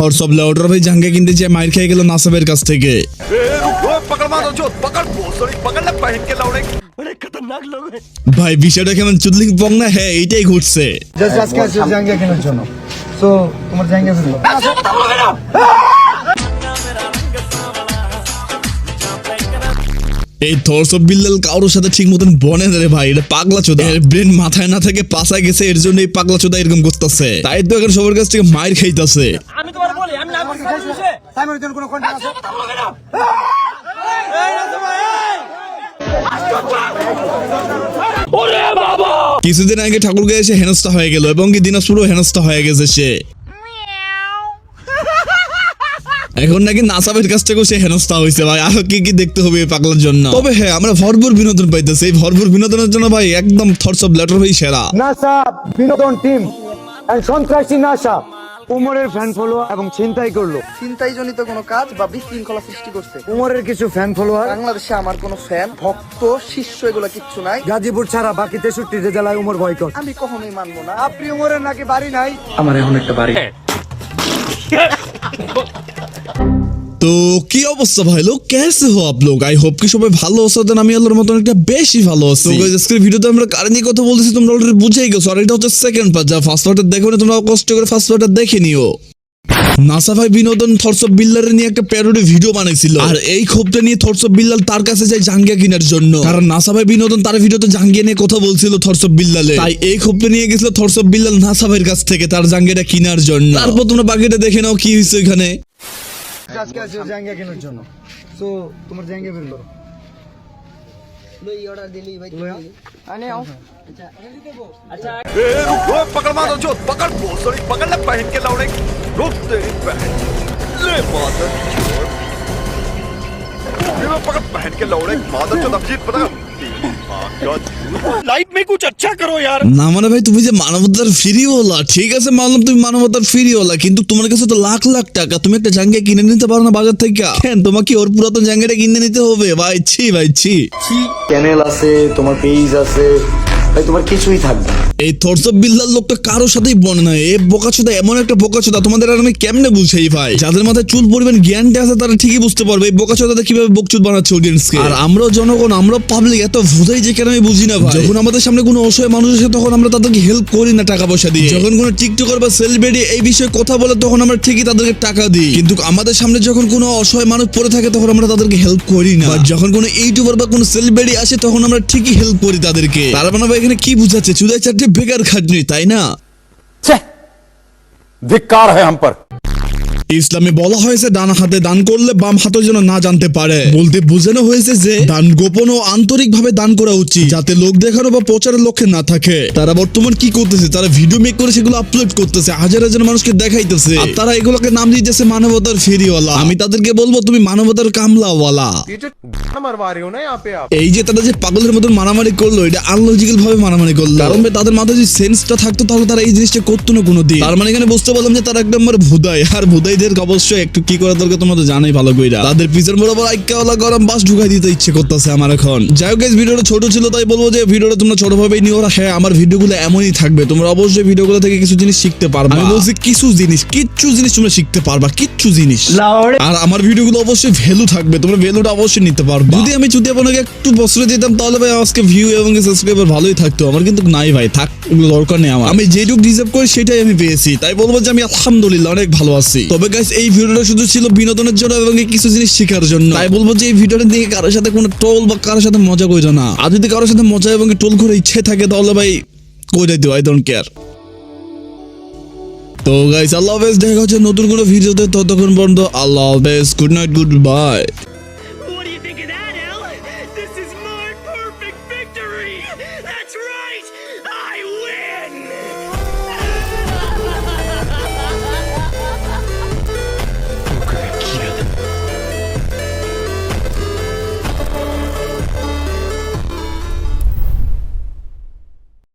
থর সব লেউটার ভাই জাঙ্গে কিনতে যে মাইর খেয়ে গেল নাসাবের কাছ থেকে। ভাই বিষয়টা কেমন চুদলিং পং না? হ্যাঁ এইটাই ঘুরছে। এই থরসব বিল্লাল কারোর সাথে ঠিক মতন বনে রে ভাই, এটা পাগলা চোদা। এর ব্রেন মাথায় না থেকে পাছায় গেছে, এর জন্য এই পাগলা চোদা এরকম করতেছে। তাই তো এখন সবার কাছ থেকে মাইর খাইতেছে। আমি তোমার বলি আমি না করছি সাইমনের জন্য কোনো কন্টেন্ট আছে? ওরে বাবা! কিছুদিন আগে ঠাকুরগাঁয়ে এসে হেনস্থা হয়ে গেল এবং কি দিনাজপুরও হেনস্থা হয়ে গেছে সে। এখন নাকি নাসাবের কাছ থেকেও সে হেনস্থা হয়েছে ভাই। আর কি কি দেখতে হবে এই পাগলার জন্য। তবে হ্যাঁ আমরা ভরপুর বিনোদন পাইতেছি। এই ভরপুর বিনোদনের জন্য ভাই একদম থটস অফ লেটার ভাই সেরা। নাসা বিনোদন টিম এন্ড সন্ত্রাসী নাসা উমরের ফ্যান ফলোয়ার এবং ছিনতাই করলো। ছিনতাই জনিত কোনো কাজ বা বিশৃঙ্খলা সৃষ্টি করছে। উমরের কিছু ফ্যান ফলোয়ার। বাংলাদেশে আমার কোনো ফ্যান ভক্ত শিষ্য এগুলো কিচ্ছু নাই। গাজীপুর ছাড়া বাকি 63 জেলায় উমর বয়কট। আমি কখনোই মানবো না। আপনি উমরের নাকি বাড়ি নাই? আমার এখন একটা বাড়ি। তো কি অবস্থা ভাই লোক, कैसे हो आप लोग? आई होप कि সবাই ভালো আছো। দেন আমি আল্লাহর মতন একটা বেশি ভালো আছি। তো গাইস আজকের ভিডিওতে আমরা কারণে কথা বলতেছি তোমরা অলরেডি বুঝেই গেছো। আর এটা হচ্ছে সেকেন্ড পার্ট। যা ফার্স্ট পার্টটা দেখো না তোমরা কষ্ট করে ফার্স্ট পার্টটা দেখে নিও। নাসা ভাই বিনোদন থটস অফ বিল্লালের নিয়ে একটা প্যারোডি ভিডিও বানাইছিল। আর এই ক্ষোভটা নিয়ে থটস অফ বিল্লাল তার কাছে যায় জাঙ্গিয়া কেনার জন্য। কারণ নাসা ভাই বিনোদন তার ভিডিওতে জাঙ্গিয়া নিয়ে কথা বলছিল থটস অফ বিল্লালে। তাই এই ক্ষোভটা নিয়ে গেছিল থটস অফ বিল্লাল নাসা ভাইয়ের কাছ থেকে তার জাঙ্গিয়াটা কেনার জন্য। তারপর তোমরা বাকিটা দেখে নাও কি হয়েছে এখানে। আজকে আছে জাঙ্গিয়া কেনার জন্য। সো তোমার জাঙ্গিয়া বের করো। লই অর্ডার দিলি ভাই। আনে আও। আচ্ছা ए रुक पकड़ मारो जो पकड़ भोसड़ी पकड़ ले पहन के लौड़े रुक तेरी बहन ले मादर चोद ये पकड़ पहन के लौड़े मादर चोद अब जीत पता लाइफ में कुछ अच्छा करो यार। না মানে ভাই তুমি যে মানবতার ফ্রিওয়ালা, ঠিক আছে মানলাম তুমি মানবতার ফ্রিওয়ালা, কিন্তু তোমার কাছে তো লাখ লাখ টাকা, তুমি একটা জাঙ্গিয়া কিনে নিতে পারো না বাজার থেকে? কেন তোমাকে ওর পুরাতন জাঙ্গিয়াটা কিনে নিতে হবে? ভাই ছি ভাই ছি। চ্যানেল আছে, তোমার পেজ আছে, ভাই তোমার কিছুই থাকবে না। এই থটস অফ বিল্লাল লোকটা কারোর সাথেই বনে না। এ বোকাচোদা, এমন একটা বোকাচোদা তোমাদের আর আমি কেমনে বুঝাই ভাই? যাদের মাথায় চুল পরিমাণ জ্ঞানটা আছে তারা ঠিকই বুঝতে পারবে এই বোকাচোদাটা কিভাবে বকচুদ বানাচ্ছে অডিয়েন্সকে। আর আমরাও জনগণ, আমরা পাবলিক এত ভুজাই যে কেন আমি বুঝি না ভাই। যখন আমাদের সামনে কোনো অসহায় মানুষ আসে তখন আমরা তাদেরকে হেল্প করি না টাকা পয়সা দিয়ে। যখন কোনো টিকটকার বা সেলিব্রিটি এই বিষয়ে কথা বলে তখন আমরা ঠিকই তাদেরকে টাকা দিই, কিন্তু আমাদের সামনে যখন কোনো অসহায় মানুষ পড়ে থাকে তখন আমরা তাদেরকে হেল্প করি না। যখন কোনো ইউটিউবার বা কোনো সেলিব্রিটি আসে তখন আমরা ঠিকই হেল্প করি তাদেরকে। তার মানে ভাই এখানে কি বুঝাচ্ছে? চুদাই চারটে বেকার খাটনি, তাই না? ধিক্কার है हम पर। ইসলামে বলা হয়েছে ডান হাতে দান করলে বাম হাতে যেন না জানতে পারে। বলতে বোঝানো হয়েছে যে দান গোপন ও আন্তরিক ভাবে দান করা উচিত, যাতে লোক দেখানো বা প্রচারের লক্ষ্যে না থাকে। তারা বর্তমান কি করতেছে? তারা ভিডিও মেক করে সেগুলো আপলোড করতেছে, হাজার হাজার মানুষকে দেখাইতেছে। আর তারা এগুলোকে নাম দিতেছে মানবতার ফেরিওয়ালা। আমি তাদেরকে বলবো তুমি মানবতার কামলাওয়ালা। এই যে তারা যে পাগলের মতন মারামারি করলো, এটা আনলজিক্যাল ভাবে মারামারি করলো। কারণ তাদের মাথায় যদি সেন্সটা থাকতো তাহলে তারা এই জিনিসটা করতো না কোনোদিন। তার মানে এখানে বুঝতে পারলাম যে তারা এক নম্বর ভুদাই। আর ভুদাই অবশ্যই একটু কি করা দরকার তোমরা তো জানোই ভালো কইরা। তাদের পিছন বরাবর আইকাওয়ালা গরম বাস ঢুকাই দিতে ইচ্ছে করতেছে আমার এখন। যাই হোক গাইস, ভিডিওটা ছোট ছিল তাই বলবো যে ভিডিওটা তোমরা ছোট ভাবেই নিও। হ্যাঁ আমার ভিডিওগুলো এমনই থাকবে, তোমরা অবশ্যই ভিডিওগুলো থেকে কিছু জিনিস শিখতে পারবা। আমি বলছি কিছু জিনিস তোমরা শিখতে পারবা, কিচ্ছু জিনিস। আর আমার ভিডিওগুলো অবশ্যই ভ্যালু থাকবে, তোমরা ভ্যালুটা অবশ্যই নিতে পারবা। যদি আমি আপনাকে একটু প্রশ্রয় দিতাম তাহলে ভাই আজকে ভিউ এবং সাবস্ক্রাইবার ভালোই থাকতো। আমার কিন্তু নাই ভাই, থাক এগুলো দরকার নেই আমার। আমি যেটুকু ডিজার্ভ করি সেটাই আমি পেয়েছি, তাই বলবো যে আমি আলহামদুলিল্লাহ অনেক ভালো আছি। তবে গাইস এই ভিডিওটা শুধু ছিল বিনোদনের জন্য এবং কিছু জিনিস শেখার জন্য। তাই বলবো যে এই ভিডিওটা দিয়ে কারোর সাথে কোনো ট্রোল বা কারোর সাথে মজা কইরো না। আর যদি কারোর সাথে মজা এবং ট্রোল করে ইচ্ছে থাকে তাহলে ভাই কইরাই দিও, আই ডোন্ট কেয়ার। তো গাইস আল্লাহ হাফেজ, দেখা হচ্ছে নতুন কোনো ভিডিওতে। ততক্ষণ পর্যন্ত আল্লাহ হাফেজ, good night, good bye. What do you think of that, Al? This is my perfect victory. That's right.